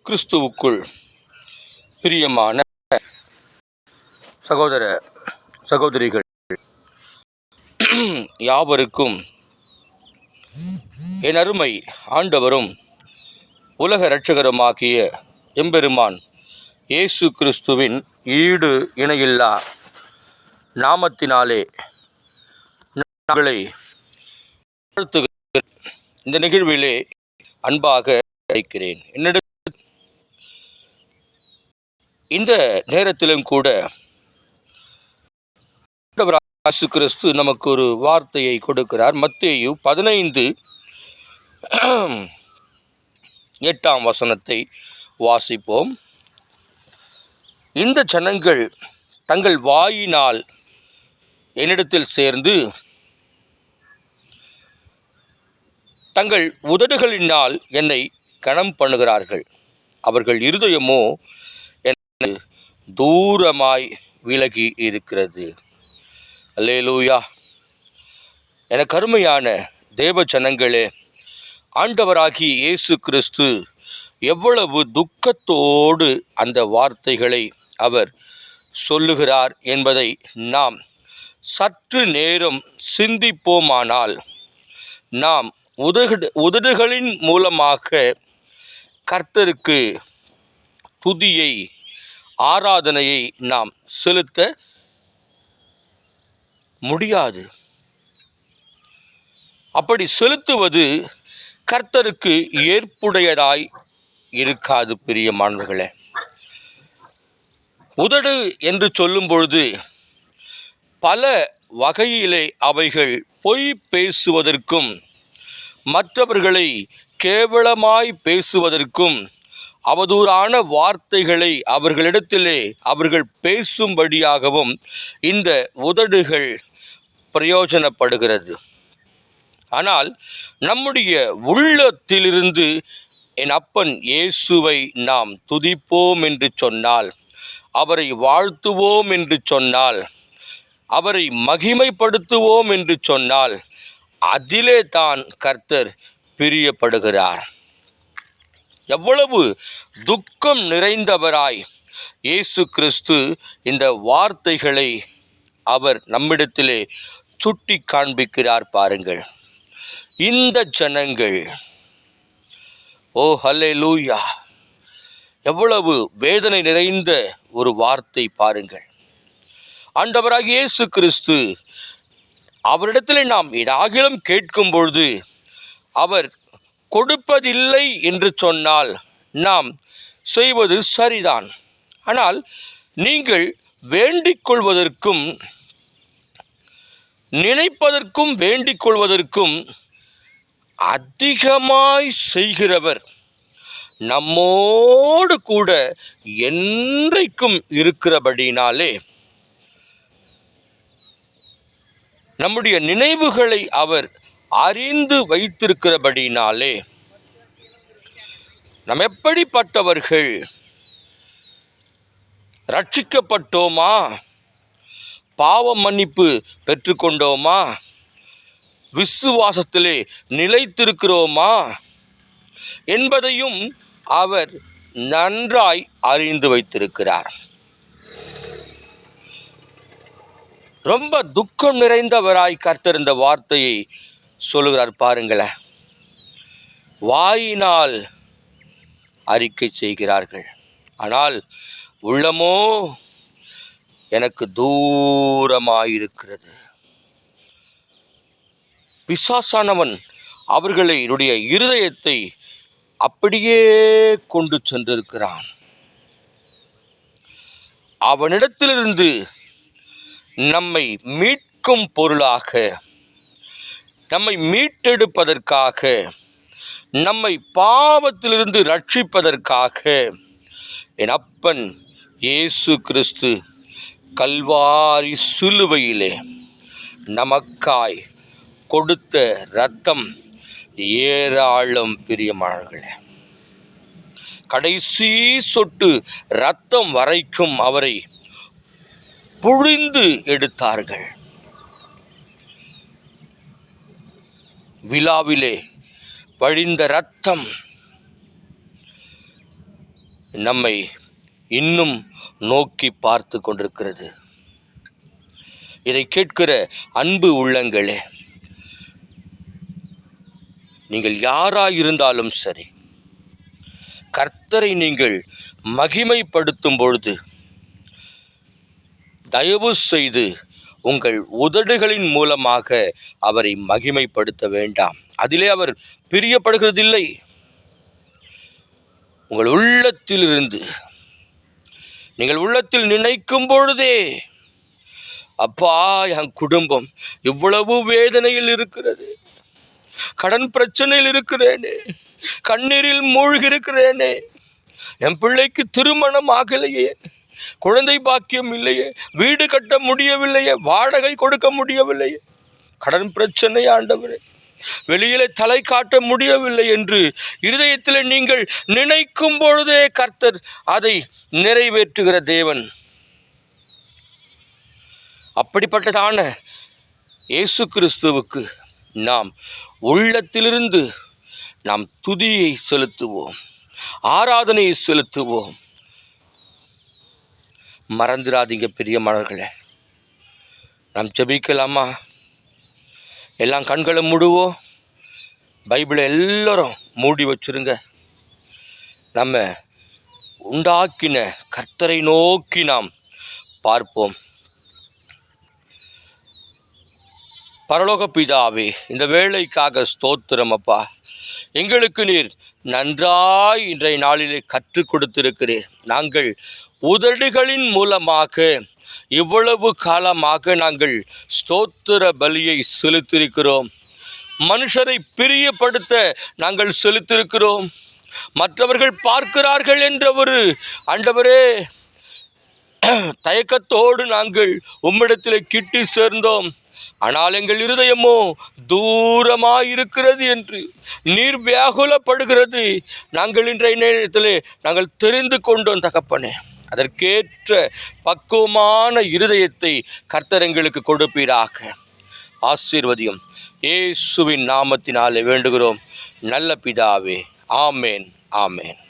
கிறிஸ்துவுக்குள் பிரியமான சகோதர சகோதரிகள் யாவருக்கும் என் அருமை ஆண்டவரும் உலக இரட்சகருமாகிய எம்பெருமான் இயேசு கிறிஸ்துவின் ஈடு இணையில்லா நாமத்தினாலே நாங்களை வாழ்த்துகிறேன். இந்த நிகழ்விலே அன்பாக அழைக்கிறேன். இந்த நேரத்திலும் கூட இயேசு கிறிஸ்து நமக்கு ஒரு வார்த்தையை கொடுக்கிறார். மத்தேயு 15:8 வாசிப்போம். இந்த ஜனங்கள் தங்கள் வாயினால் என்னிடத்தில் சேர்ந்து தங்கள் உதடுகளினால் என்னை கனம் பண்ணுகிறார்கள், அவர்கள் இருதயமோ எனக்கு தூரமாய் விலகி இருக்கிறது. அல்லேலூயா. எனக்கு அருமையான தேவ ஜனங்களே, ஆண்டவராகிய இயேசு கிறிஸ்து எவ்வளவு துக்கத்தோடு அந்த வார்த்தைகளை அவர் சொல்லுகிறார் என்பதை நாம் சற்று நேரம் சிந்திப்போமானால், நாம் உதடுகளின் மூலமாக கர்த்தருக்கு துதியை, ஆராதனையை நாம் செலுத்த முடியாது. அப்படி செலுத்துவது கர்த்தருக்கு ஏற்புடையதாய் இருக்காது. பிரியமானவர்களே, உதடு என்று சொல்லும் பொழுது பல வகையிலே அவைகள் பொய் பேசுவதற்கும், மற்றவர்களை கேவலமாய் பேசுவதற்கும், அவதூறான வார்த்தைகளை அவர்களிடத்திலே அவர்கள் பேசும்படியாகவும் இந்த உதடுகள் பிரயோஜனப்படுகிறது. ஆனால் நம்முடைய உள்ளத்திலிருந்து என் அப்பன் இயேசுவை நாம் துதிப்போம் என்று சொன்னால், அவரை வாழ்த்துவோம் என்று சொன்னால், அவரை மகிமைப்படுத்துவோம் என்று சொன்னால், அதிலே தான் கர்த்தர் பிரியப்படுகிறார். எவ்வளவு துக்கம் நிறைந்தவராய் இயேசு கிறிஸ்து இந்த வார்த்தைகளை அவர் நம்மிடத்திலே சுட்டி காண்பிக்கிறார். பாருங்கள், இந்த ஜனங்கள், ஓ ஹல்லேலூயா, எவ்வளவு வேதனை நிறைந்த ஒரு வார்த்தை பாருங்கள். ஆண்டவராகிய இயேசு கிறிஸ்து அவரிடத்திலே நாம் ஏதாகிலும் கேட்கும் பொழுது அவர் கொடுப்பதில்லை என்று சொன்னால் நாம் செய்வது சரிதான். ஆனால் நீங்கள் வேண்டிக் கொள்வதற்கும் நினைப்பதற்கும் வேண்டிக் கொள்வதற்கும் அதிகமாய் செய்கிறவர் நம்மோடு கூட என்றைக்கும் இருக்கிறபடினாலே, நம்முடைய நினைவுகளை அவர் அறிந்து வைத்திருக்கிறபடினாலே, நாம் எப்படிப்பட்டவர்கள், ரட்சிக்கப்பட்டோமா, பாவ மன்னிப்பு பெற்றுக்கொண்டோமா, விசுவாசத்திலே நிலைத்திருக்கிறோமா என்பதையும் அவர் நன்றாய் அறிந்து வைத்திருக்கிறார். ரொம்ப துக்கம் நிறைந்தவராய் கர்த்தர் இந்த வார்த்தையை சொல்லுகிறார். பாருங்களேன், வாயினால் அறிக்கை செய்கிறார்கள், ஆனால் உள்ளமோ எனக்கு தூரமாயிருக்கிறது. பிசாசானவன் அவர்களுடைய இருதயத்தை அப்படியே கொண்டு சென்றிருக்கிறான். அவனிடத்திலிருந்து நம்மை மீட்கும் பொருளாக, நம்மை மீட்டெடுப்பதற்காக, நம்மை பாவத்திலிருந்து ரட்சிப்பதற்காக என் அப்பன் இயேசு கிறிஸ்து கல்வாரி சிலுவையிலே நமக்காய் கொடுத்த இரத்தம் ஏராளம். பிரியமானவர்களே, கடைசி சொட்டு இரத்தம் வரைக்கும் அவரை புழிந்து எடுத்தார்கள். விழாவிலே வழிந்த இரத்தம் நம்மை இன்னும் நோக்கி பார்த்து கொண்டிருக்கிறது. இதை கேட்கிற அன்பு உள்ளங்களே, நீங்கள் யாராயிருந்தாலும் சரி, கர்த்தரை நீங்கள் மகிமைப்படுத்தும் பொழுது தயவு செய்து உங்கள் உதடுகளின் மூலமாக அவரை மகிமைப்படுத்த வேண்டாம். அதிலே அவர் பிரியப்படுகிறதில்லை. உங்கள் உள்ளத்திலிருந்து நீங்கள் உள்ளத்தில் நினைக்கும் பொழுதே, அப்பா, என் குடும்பம் இவ்வளவு வேதனையில் இருக்கிறது, கடன் பிரச்சனையில் இருக்கிறேனே, கண்ணீரில் மூழ்கி இருக்கிறேனே, என் பிள்ளைக்கு திருமணம் ஆகலையே, குழந்தை பாக்கியம் இல்லையே, வீடு கட்ட முடியவில்லையே, வாடகை கொடுக்க முடியவில்லையே, கடன் பிரச்சனை ஆண்டவரே, வெளியிலே தலை காட்ட முடியவில்லை என்று இருதயத்தில் நீங்கள் நினைக்கும் பொழுதே கர்த்தர் அதை நிறைவேற்றுகிற தேவன். அப்படிப்பட்டதான இயேசு கிறிஸ்துவுக்கு நாம் உள்ளத்திலிருந்து நாம் துதியை செலுத்துவோம், ஆராதனையை செலுத்துவோம். மறந்துடாதீங்க பிரியமானவர்களே. நாம் ஜெபிக்கலாமா? எல்லாம் கண்களை மூடுவோம். பைபிளை எல்லாரும் மூடி வச்சுருங்க. நம்ம உண்டாக்கின கர்த்தரை நோக்கி நாம் பார்ப்போம். பரலோக பிதாவே, இந்த வேளைக்காக ஸ்தோத்திரம் அப்பா. எங்களுக்கு நீர் நன்றாய் இன்றைய நாளிலே கற்றுக் கொடுத்திருக்கிறீர். நாங்கள் உதடுகளின் மூலமாக இவ்வளவு காலமாக நாங்கள் ஸ்தோத்திர பலியை செலுத்தியிருக்கிறோம். மனுஷரை பிரியப்படுத்த நாங்கள் செலுத்தியிருக்கிறோம். மற்றவர்கள் பார்க்கிறார்கள் என்ற ஒரு ஆண்டவரே தயக்கத்தோடு நாங்கள் உம்மிடத்தில் கிட்டி சேர்ந்தோம். ஆனால் எங்கள் இருதயமோ தூரமாயிருக்கிறது என்று நீர் வியாகுலப்படுகிறது நாங்கள் இன்றைய நேரத்திலே நாங்கள் தெரிந்து கொண்டோம் தகப்பனே. அதற்கேற்ற பக்குவமான இருதயத்தை கர்த்தர் எங்களுக்கு கொடுப்பீராக. ஆசீர்வதியும். இயேசுவின் நாமத்தினாலே வேண்டுகிறோம் நல்ல பிதாவே. ஆமேன், ஆமேன்.